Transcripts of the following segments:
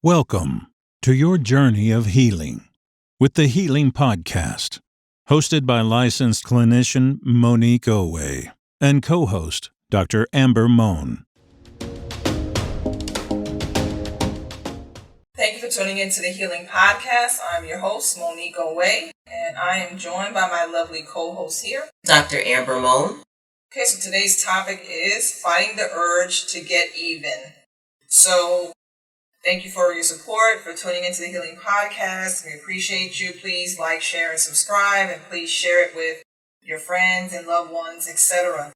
Welcome to your journey of healing with the Healing Podcast, hosted by licensed clinician Monique Owe and co-host Dr. Amber Mohn. Thank you for tuning in to the Healing Podcast. I'm your host, Monique Owe, and I am joined by my lovely co-host here, Dr. Amber Mohn. Okay, so today's topic is fighting the urge to get even. So, thank you for your support, for tuning into the Healing Podcast. We appreciate you. Please like, share, and subscribe, and please share it with your friends and loved ones, etc.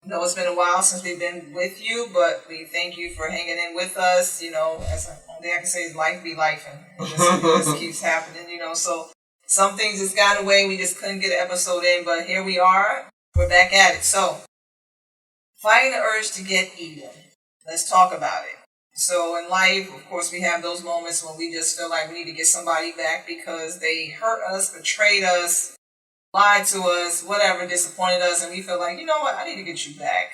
I know it's been a while since we've been with you, but we thank you for hanging in with us. You know, as only I can say is life be life, and this keeps happening, so some things just got away. We just couldn't get an episode in, but here we are. We're back at it. So, fighting the urge to get even. Let's talk about it. So in life, of course, we have those moments when we just feel like we need to get somebody back because they hurt us, betrayed us, lied to us, whatever, disappointed us, and we feel like, you know what, I need to get you back.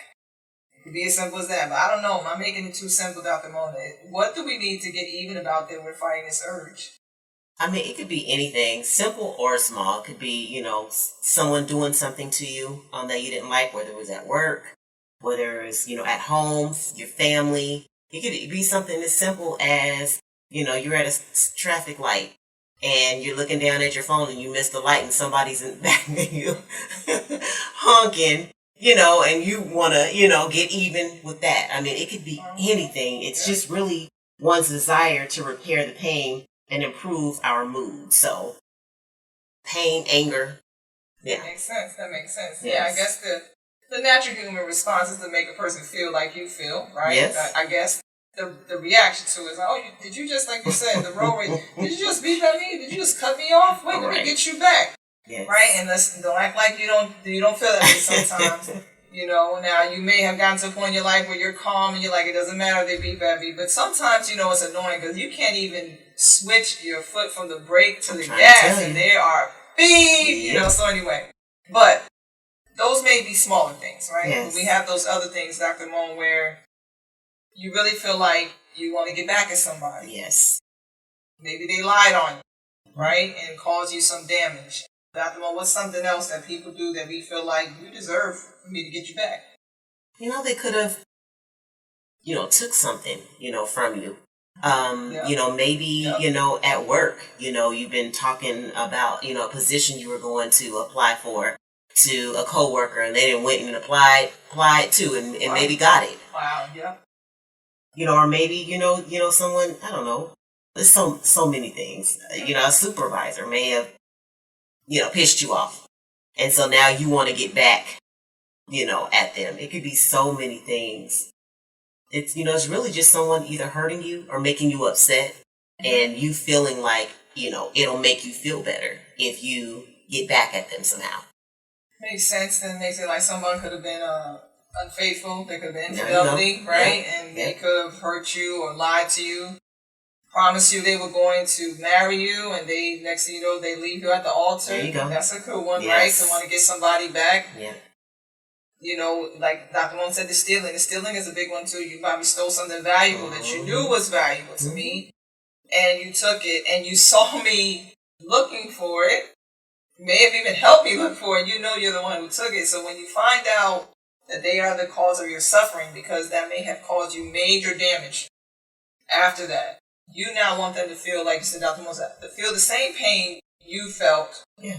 It could be as simple as that, but I don't know. Am I making it too simple, Dr. Mohn? What do we need to get even about that we're fighting this urge? I mean, it could be anything, simple or small. It could be, someone doing something to you that you didn't like, whether it was at work, whether it's, at home, your family. It could be something as simple as, you're at a traffic light and you're looking down at your phone and you miss the light and somebody's in the back of you honking, and you want to, get even with that. I mean, it could be anything. It's just really one's desire to repair the pain and improve our mood. So, pain, anger, yeah. That makes sense. Yes. Yeah, I guess the natural human response is to make a person feel like you feel, right? Yes. I guess the reaction to it is, did you just, like you said, the road rage, did you just beat at me? Did you just cut me off? Wait, let me get you back. Yes. Right? And don't act like you don't feel that way sometimes. Now you may have gotten to a point in your life where you're calm and you're like, it doesn't matter if they beep at me. But sometimes, it's annoying because you can't even switch your foot from the brake to the gas and they are beep, so anyway. But those may be smaller things, right? Yes. We have those other things, Dr. Mohn, where you really feel like you want to get back at somebody. Yes. Maybe they lied on you, right? And caused you some damage. Dr. Mohn, what's something else that people do that we feel like you deserve for me to get you back? They could have, took something, from you. Maybe, at work, you've been talking about, a position you were going to apply for to a coworker and they didn't went and applied to and maybe got it. Wow, yeah. Or maybe, someone, I don't know. There's so many things. A supervisor may have, pissed you off. And so now you want to get back, at them. It could be so many things. It's, it's really just someone either hurting you or making you upset and you feeling like, it'll make you feel better if you get back at them somehow. Makes sense. And makes it like someone could have been unfaithful. They could have been infidelity, right? Yeah. And they could have hurt you or lied to you, promised you they were going to marry you, and they next thing you know, they leave you at the altar. There you go. That's a cool one, right? To want to get somebody back. Yeah. Like Dr. Mohn said, the stealing. The stealing is a big one too. You probably stole something valuable that you knew was valuable to me, and you took it, and you saw me looking for it. You may have even helped me look for it. You know you're the one who took it. So when you find out that they are the cause of your suffering, because that may have caused you major damage after that, you now want them to feel, like you said, Dr. Mohn said, to feel the same pain you felt. Yeah.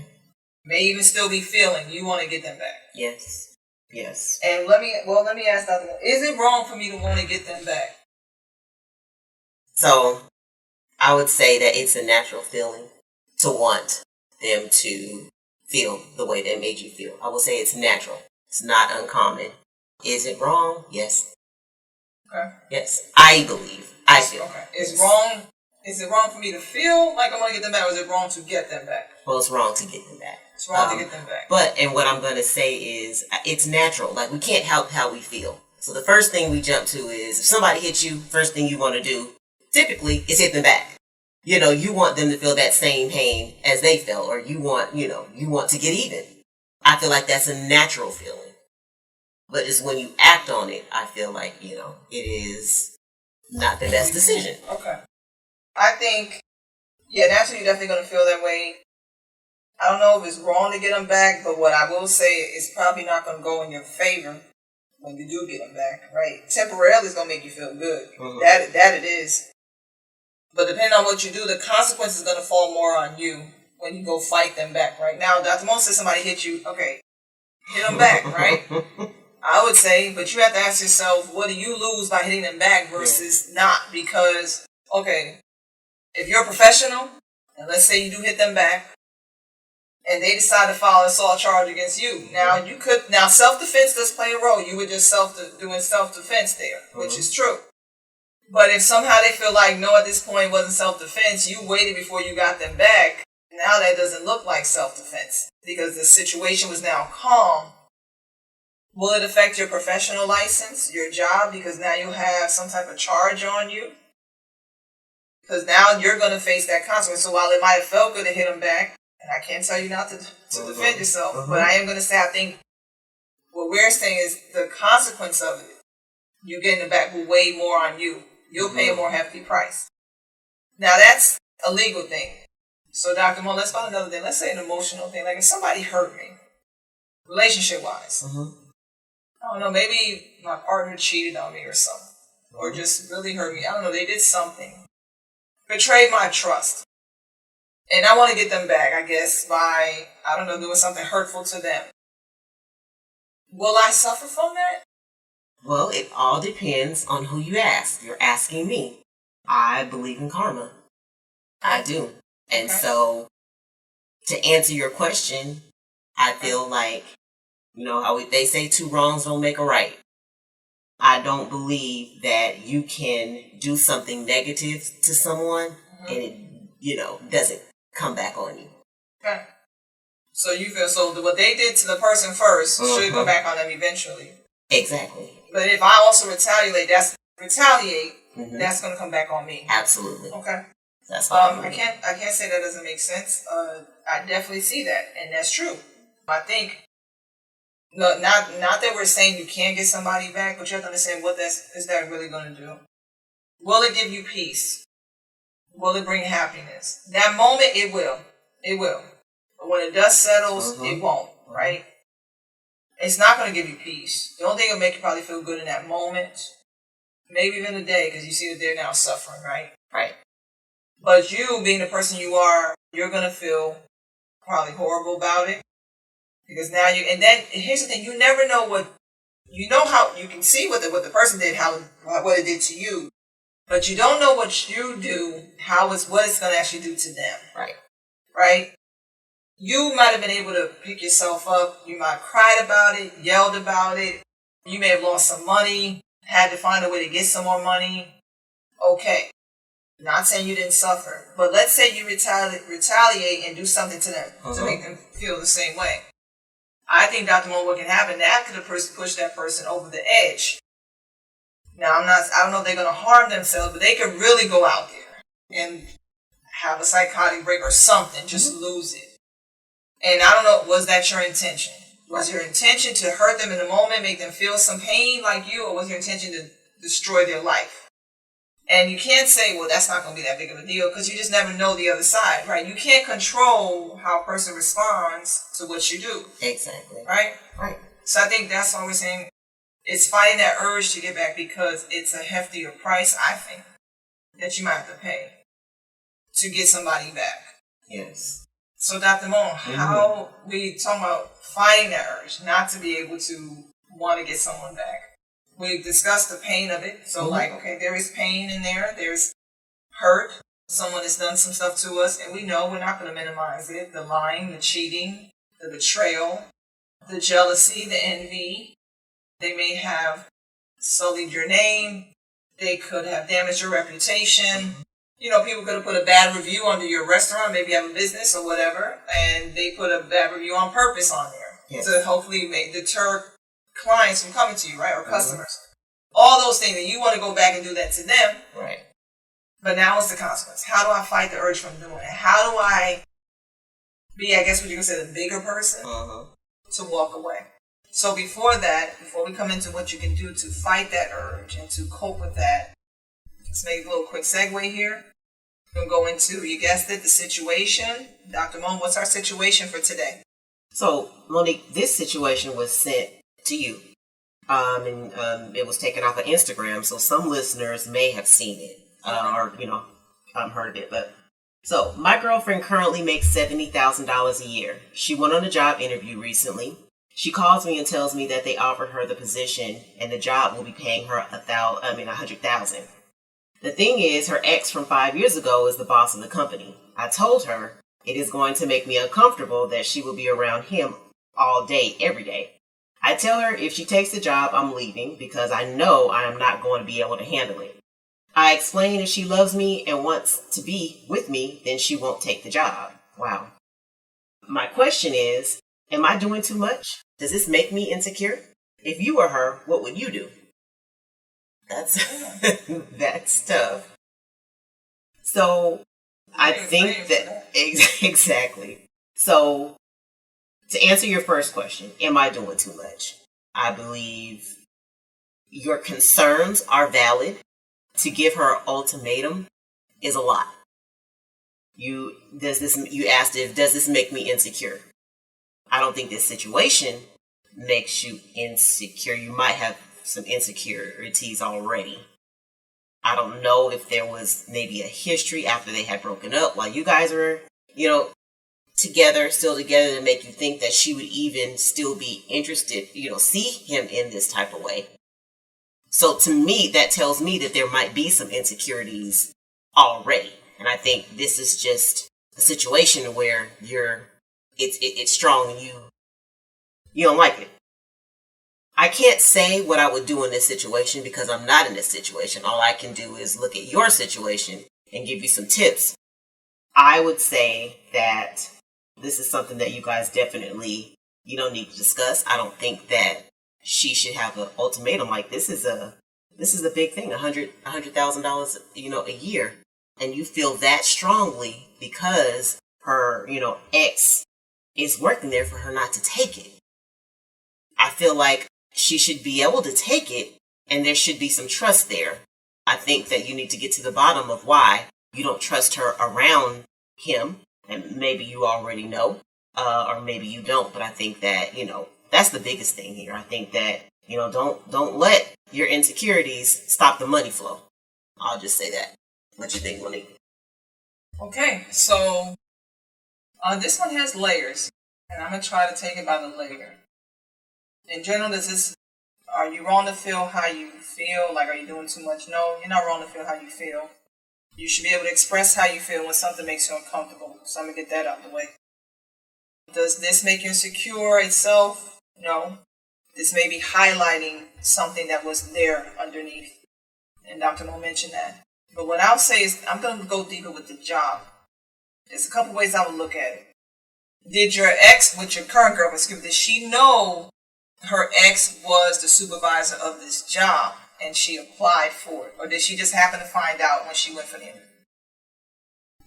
May even still be feeling. You want to get them back. Yes. Yes. And let me ask Dr. Mohn, is it wrong for me to want to get them back? So, I would say that it's a natural feeling to want them to feel the way they made you feel. I will say it's natural. It's not uncommon. Is it wrong? Yes. Okay. Yes. I believe. I feel. Okay. Is it wrong for me to feel like I want to get them back, or is it wrong to get them back? Well, it's wrong to get them back. It's wrong to get them back. And what I'm going to say is it's natural. Like, we can't help how we feel. So the first thing we jump to is if somebody hits you, first thing you want to do typically is hit them back. You want them to feel that same pain as they felt, or you want to get even. I feel like that's a natural feeling. But it's when you act on it, I feel like, it is not the best decision. Okay. think, naturally you're definitely going to feel that way. I don't know if it's wrong to get them back, but what I will say is probably not going to go in your favor when you do get them back, right? Temporarily it's going to make you feel good. That it is. But depending on what you do, the consequence is going to fall more on you when you go fight them back, right? Now, Dr. Mohn says somebody hit you, okay, hit them back, right? I would say, but you have to ask yourself, what do you lose by hitting them back versus not? Because, okay, if you're a professional, and let's say you do hit them back, and they decide to file an assault charge against you. Now, self-defense does play a role. You were just doing self-defense there, which is true. But if somehow they feel like, no, at this point it wasn't self-defense, you waited before you got them back, now that doesn't look like self-defense because the situation was now calm. Will it affect your professional license, your job, because now you have some type of charge on you? Because now you're going to face that consequence. So while it might have felt good to hit them back, and I can't tell you not to defend yourself, but I am going to say I think what we're saying is the consequence of it, you getting it back will weigh more on you. You'll pay a more hefty price. Now that's a legal thing. So Dr. Mohn, let's find another thing. Let's say an emotional thing. Like if somebody hurt me, relationship-wise, I don't know, maybe my partner cheated on me or something, or just really hurt me. I don't know, they did something. Betrayed my trust. And I want to get them back, I guess, by, I don't know, doing something hurtful to them. Will I suffer from that? Well, it all depends on who you ask. You're asking me. I believe in karma. I do. And so, to answer your question, I feel like, you know, how they say 2 wrongs don't make a right. I don't believe that you can do something negative to someone and it, you know, doesn't come back on you. Okay. So you feel, so what they did to the person first should go back on them eventually. Exactly. But if I also retaliate, that's going to come back on me. Absolutely. Okay. That's what I can't say that doesn't make sense. I definitely see that, and that's true. I think not that we're saying you can't get somebody back, but you have to understand what is that really going to do. Will it give you peace? Will it bring happiness? That moment, it will. It will. But when the dust settles, it won't, right? It's not going to give you peace. The only thing that'll make you probably feel good in that moment, maybe even a day, because you see that they're now suffering, right? Right. But you, being the person you are, you're going to feel probably horrible about it. Because now and then, here's the thing, you never know how, you can see what the person did, what it did to you. But you don't know what you do, what it's going to actually do to them. Right. Right? You might have been able to pick yourself up. You might have cried about it, yelled about it. You may have lost some money, had to find a way to get some more money. Okay. Not saying you didn't suffer. But let's say you retaliate and do something to them to make them feel the same way. I think, Dr. Mohn, what can happen, that could have pushed that person over the edge. Now, I don't know if they're going to harm themselves, but they could really go out there and have a psychotic break or something, just lose it. And I don't know, was that your intention? Was your intention to hurt them in the moment, make them feel some pain like you, or was your intention to destroy their life? And you can't say, well, that's not going to be that big of a deal, because you just never know the other side, right? You can't control how a person responds to what you do. Exactly. Right? Right. So I think that's why we're saying it's fighting that urge to get back, because it's a heftier price, I think, that you might have to pay to get somebody back. Yes. So, Dr. Mohn, how we talking about fighting that urge, not to be able to want to get someone back. We discussed the pain of it. So, okay, there is pain in there. There's hurt. Someone has done some stuff to us, and we know we're not going to minimize it. The lying, the cheating, the betrayal, the jealousy, the envy. They may have sullied your name. They could have damaged your reputation. You know, people could have put a bad review under your restaurant, maybe you have a business or whatever, and they put a bad review on purpose on there to hopefully deter clients from coming to you, right, or customers. All those things, and you want to go back and do that to them. Right. But now what's the consequence? How do I fight the urge from doing it? How do I be, I guess what you could say, the bigger person to walk away? So before we come into what you can do to fight that urge and to cope with that, let's make a little quick segue here. We're going to go into, you guessed it, the situation. Dr. Mohn, what's our situation for today? So, Monique, this situation was sent to you. And it was taken off of Instagram, so some listeners may have seen it or heard of it. But so my girlfriend currently makes $70,000 a year. She went on a job interview recently. She calls me and tells me that they offered her the position and the job will be paying her $100,000. The thing is, her ex from 5 years ago is the boss of the company. I told her it is going to make me uncomfortable that she will be around him all day, every day. I tell her if she takes the job, I'm leaving because I know I am not going to be able to handle it. I explain if she loves me and wants to be with me, then she won't take the job. Wow. My question is, am I doing too much? Does this make me insecure? If you were her, what would you do? That's tough. So I think that exactly. So to answer your first question, am I doing too much? I believe your concerns are valid. To give her an ultimatum is a lot. You asked if does this make me insecure? I don't think this situation makes you insecure. You might have some insecurities already. I don't know if there was maybe a history after they had broken up while you guys were, still together to make you think that she would even still be interested, see him in this type of way. So to me, that tells me that there might be some insecurities already. And I think this is just a situation where it's strong and you don't like it. I can't say what I would do in this situation because I'm not in this situation. All I can do is look at your situation and give you some tips. I would say that this is something that you guys definitely, need to discuss. I don't think that she should have an ultimatum like this is a big thing, $100,000, a year. And you feel that strongly because her, ex is working there for her not to take it. I feel like she should be able to take it and there should be some trust there. I think that you need to get to the bottom of why you don't trust her around him. And maybe you already know, or maybe you don't. But I think that, that's the biggest thing here. I think that, don't let your insecurities stop the money flow. I'll just say that. What you think, Monique? Okay, so this one has layers, and I'm going to try to take it by the layer. In general, are you wrong to feel how you feel? Like, are you doing too much? No, you're not wrong to feel how you feel. You should be able to express how you feel when something makes you uncomfortable. So I'm going to get that out of the way. Does this make you insecure itself? No. This may be highlighting something that was there underneath. And Dr. Mohn mentioned that. But what I'll say is, I'm going to go deeper with the job. There's a couple ways I would look at it. Did your ex, with your current girlfriend, did she know her ex was the supervisor of this job and she applied for it? Or did she just happen to find out when she went for the interview?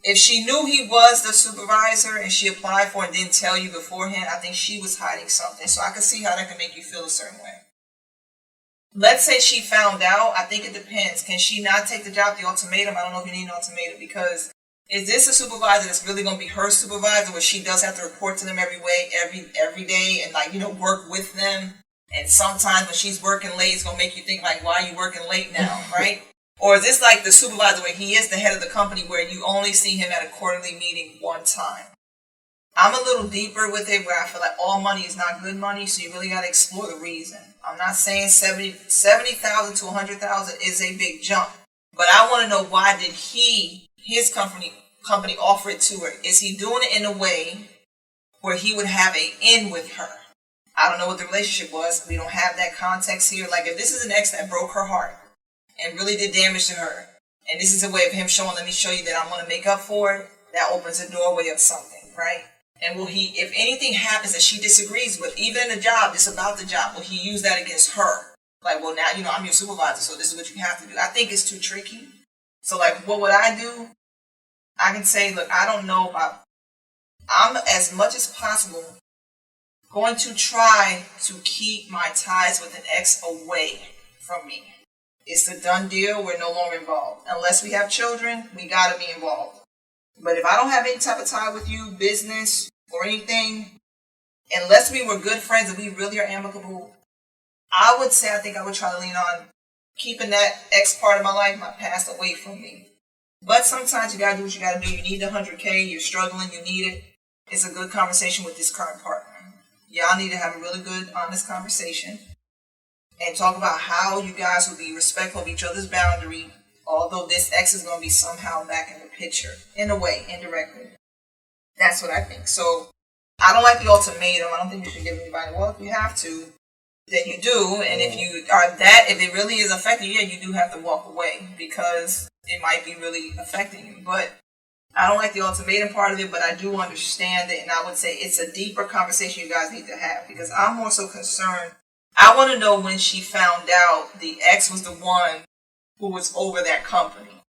If she knew he was the supervisor and she applied for it and didn't tell you beforehand, I think she was hiding something. So I can see how that can make you feel a certain way. Let's say she found out. I think it depends. Can she not take the job, the ultimatum? I don't know if you need an ultimatum because is this a supervisor that's really going to be her supervisor where she does have to report to them every day and work with them? And sometimes when she's working late, it's going to make you think why are you working late now, right? Or is this like the supervisor where he is the head of the company where you only see him at a quarterly meeting one time? I'm a little deeper with it where I feel like all money is not good money, so you really got to explore the reason. I'm not saying 70,000 to 100,000 is a big jump, but I want to know why did his company offer it to her? Is he doing it in a way where he would have an in with her? I don't know what the relationship was. We don't have that context here. Like if this is an ex that broke her heart and really did damage to her, and this is a way of him showing, let me show you that I'm going to make up for it, that opens a doorway of something, right? And will he, if anything happens that she disagrees with, even in the job, it's about the job, will he use that against her? Like, well, now, I'm your supervisor, so this is what you have to do. I think it's too tricky. So, what would I do? I can say, look, I don't know I'm, as much as possible, going to try to keep my ties with an ex away from me. It's a done deal. We're no longer involved. Unless we have children, we got to be involved. But if I don't have any type of tie with you, business or anything, unless we were good friends and we really are amicable, I would say I think I would try to lean on keeping that ex part of my life, my past, away from me. But sometimes you got to do what you got to do. You need the 100K. You're struggling. You need it. It's a good conversation with this current partner. Y'all need to have a really good, honest conversation and talk about how you guys will be respectful of each other's boundary, although this ex is going to be somehow back in the picture, in a way, indirectly. That's what I think. So I don't like the ultimatum. I don't think you should give anybody, well, if you have to, then you do. And if you are that, if it really is affecting you, yeah, you do have to walk away because it might be really affecting you. But I don't like the ultimatum part of it, but I do understand it. And I would say it's a deeper conversation you guys need to have because I'm more so concerned. I want to know when she found out the ex was the one who was over that company.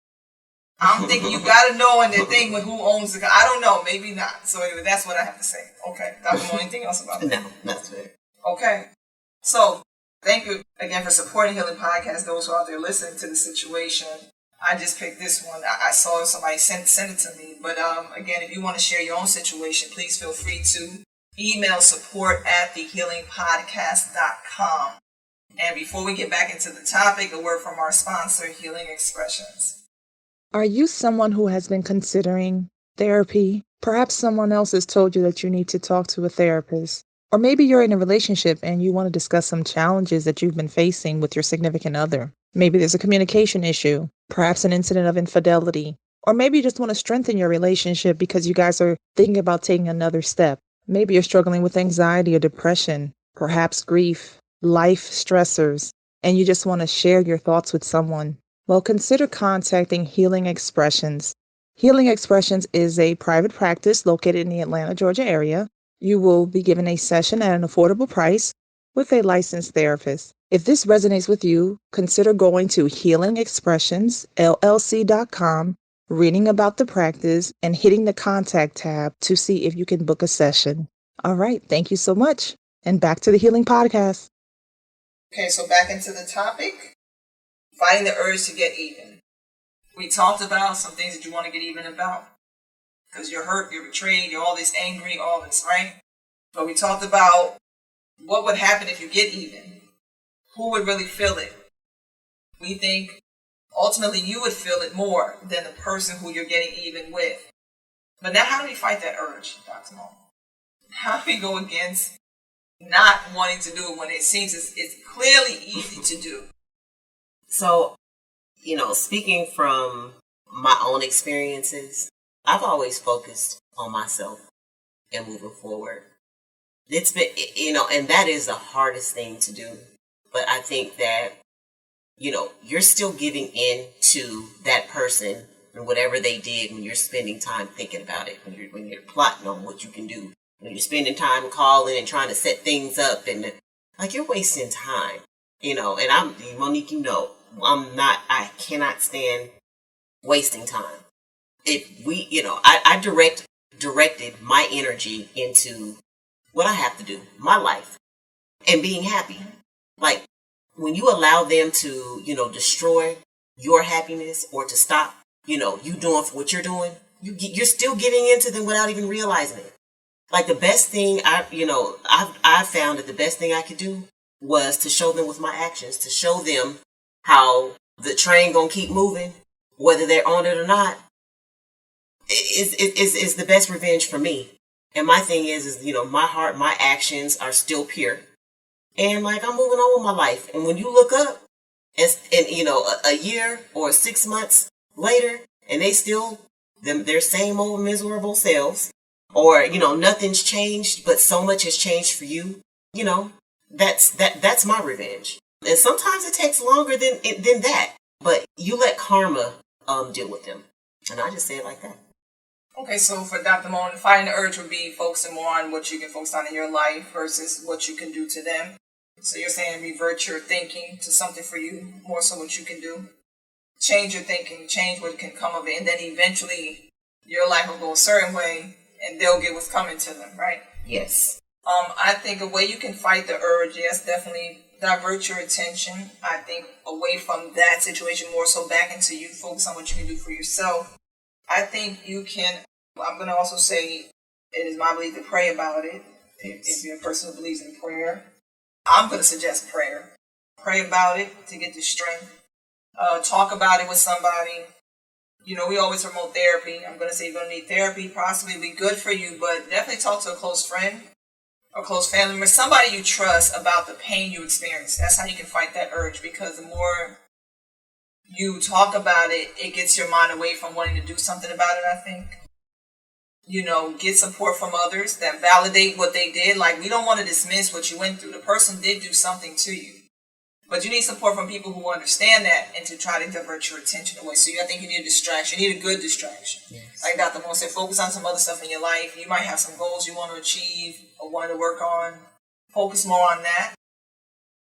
I'm thinking you got to know in the thing with who owns the company. I don't know. Maybe not. So anyway, that's what I have to say. Okay. I don't know anything else about that. No, that's fair. Okay. So thank you again for supporting Healing Podcast. Those who are out there listening to the situation. I just picked this one. I saw somebody send it to me. But again, if you want to share your own situation, please feel free to email support@thehealingpodcast.com. And before we get back into the topic, a word from our sponsor, Healing Expressions. Are you someone who has been considering therapy? Perhaps someone else has told you that you need to talk to a therapist. Or maybe you're in a relationship and you want to discuss some challenges that you've been facing with your significant other. Maybe there's a communication issue, perhaps an incident of infidelity. Or maybe you just want to strengthen your relationship because you guys are thinking about taking another step. Maybe you're struggling with anxiety or depression, perhaps grief, life stressors, and you just want to share your thoughts with someone. Well, consider contacting Healing Expressions. Healing Expressions is a private practice located in the Atlanta, Georgia area. You will be given a session at an affordable price with a licensed therapist. If this resonates with you, consider going to healingexpressionsllc.com, reading about the practice, and hitting the contact tab to see if you can book a session. All right, thank you so much. And back to the Healing Podcast. Okay, so back into the topic, fighting the urge to get even. We talked about some things that you want to get even about. Because you're hurt, you're betrayed, you're all this angry, all this, right? But we talked about what would happen if you get even. Who would really feel it? We think ultimately you would feel it more than the person who you're getting even with. But now how do we fight that urge, Dr. Mohn? How do we go against not wanting to do it when it seems it's clearly easy to do? So, speaking from my own experiences, I've always focused on myself and moving forward. It's been, and that is the hardest thing to do. But I think that, you're still giving in to that person and whatever they did when you're spending time thinking about it, when you're plotting on what you can do, when you're spending time calling and trying to set things up and you're wasting time, and Monique, I cannot stand wasting time. If we, I directed my energy into what I have to do, my life, and being happy. Like, when you allow them to, destroy your happiness or to stop, you doing what you're doing, you're still giving into them without even realizing it. Like, the best thing I found that the best thing I could do was to show them with my actions, to show them how the train gonna keep moving, whether they're on it or not. Is the best revenge for me. And my thing is my heart, my actions are still pure. And I'm moving on with my life. And when you look up and a year or 6 months later, and they still their same old miserable selves, or nothing's changed, but so much has changed for you, that's my revenge. And sometimes it takes longer than that. But you let karma deal with them. And I just say it like that. Okay, so for Dr. Mohn, fighting the urge would be focusing more on what you can focus on in your life versus what you can do to them. So you're saying revert your thinking to something for you, more so what you can do. Change your thinking, change what can come of it, and then eventually your life will go a certain way and they'll get what's coming to them, right? Yes. I think a way you can fight the urge, yes, definitely divert your attention, I think, away from that situation, more so back into you, focus on what you can do for yourself. I think you can, I'm going to also say, it is my belief to pray about it. If you're a person who believes in prayer, I'm going to suggest prayer. Pray about it to get the strength. Talk about it with somebody. You know, we always promote therapy. I'm going to say you're going to need therapy, possibly be good for you, but definitely talk to a close friend or close family member, somebody you trust about the pain you experience. That's how you can fight that urge, because the more you talk about it, it gets your mind away from wanting to do something about it, I think. You know, get support from others that validate what they did. Like, we don't want to dismiss what you went through. The person did do something to you. But you need support from people who understand that and to try to divert your attention away. So I think you need a distraction. You need a good distraction. Yes. Like Dr. Mohn said, focus on some other stuff in your life. You might have some goals you want to achieve or want to work on. Focus more on that.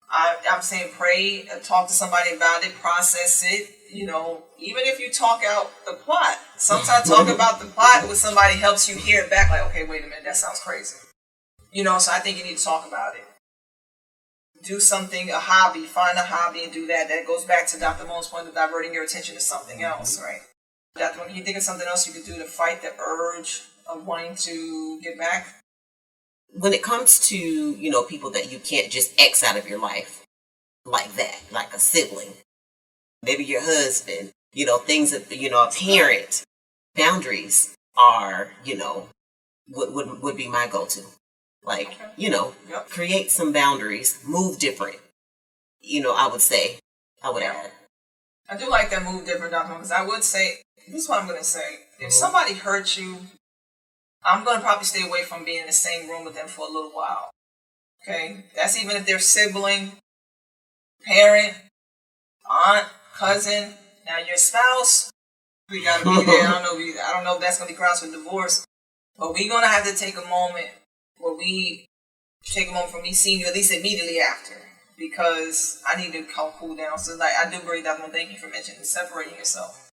I'm saying pray, talk to somebody about it, process it. You know, even if you talk out the plot, sometimes talk about the plot with somebody helps you hear it back. Like, okay, wait a minute, that sounds crazy. You know, so I think you need to talk about it. Do something, a hobby, find a hobby and do that. That goes back to Dr. Mohn's point of diverting your attention to something else, right? Dr. Mohn, can you think of something else you could do to fight the urge of wanting to get back? When it comes to, you know, people that you can't just X out of your life like that, like a sibling, maybe your husband, you know, things that, you know, a parent, boundaries are, you know, would be my go-to. Like, okay. You know, yep. Create some boundaries, move different, you know, I would say, I would add. I do like that move different, Dr. Mohn, because I would say, this is what I'm going to say. If somebody hurts you, I'm going to probably stay away from being in the same room with them for a little while. Okay? That's even if they're sibling, parent, aunt, cousin. Now, your spouse, we got to be there. I don't know if that's going to be grounds for divorce, but we're going to have to take a moment where we take a moment from me seeing you at least immediately after, because I need to cool down. So, like, I do agree, Dr. Mohn, thank you for mentioning separating yourself.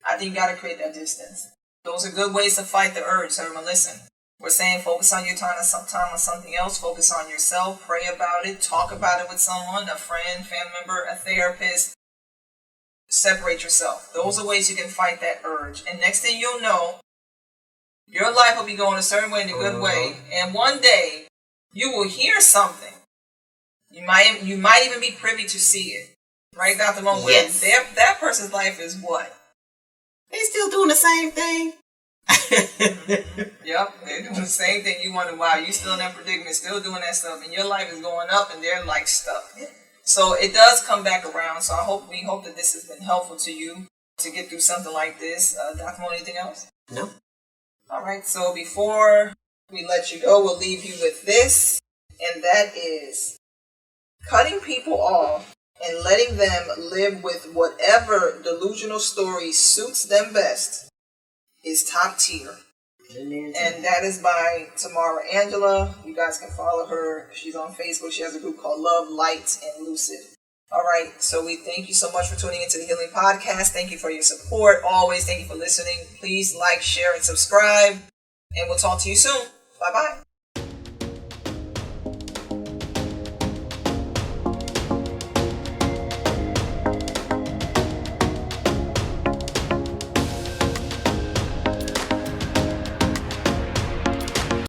I think you got to create that distance. Those are good ways to fight the urge. So, everyone, listen. We're saying focus on your time on something else. Focus on yourself. Pray about it. Talk about it with someone, a friend, family member, a therapist. Separate yourself. Those are ways you can fight that urge. And next thing you'll know, your life will be going a certain way, in a good way. And one day, you will hear something. You might even be privy to see it. Right, Dr. Mohn? Yes. That person's life is what? They still doing the same thing. Yep, they're doing the same thing. You wonder why you still in that predicament, still doing that stuff, and your life is going up, and they're like stuck. So it does come back around. So we hope that this has been helpful to you to get through something like this. Dr. Mohn, anything else? No. All right. So before we let you go, we'll leave you with this, and that is cutting people off and letting them live with whatever delusional story suits them best is top tier. Amen. And that is by Tamara Angela. You guys can follow her. She's on Facebook. She has a group called Love, Light, and Lucid. All right. So we thank you so much for tuning into the Healing Podcast. Thank you for your support. Always thank you for listening. Please like, share, and subscribe. And we'll talk to you soon. Bye-bye.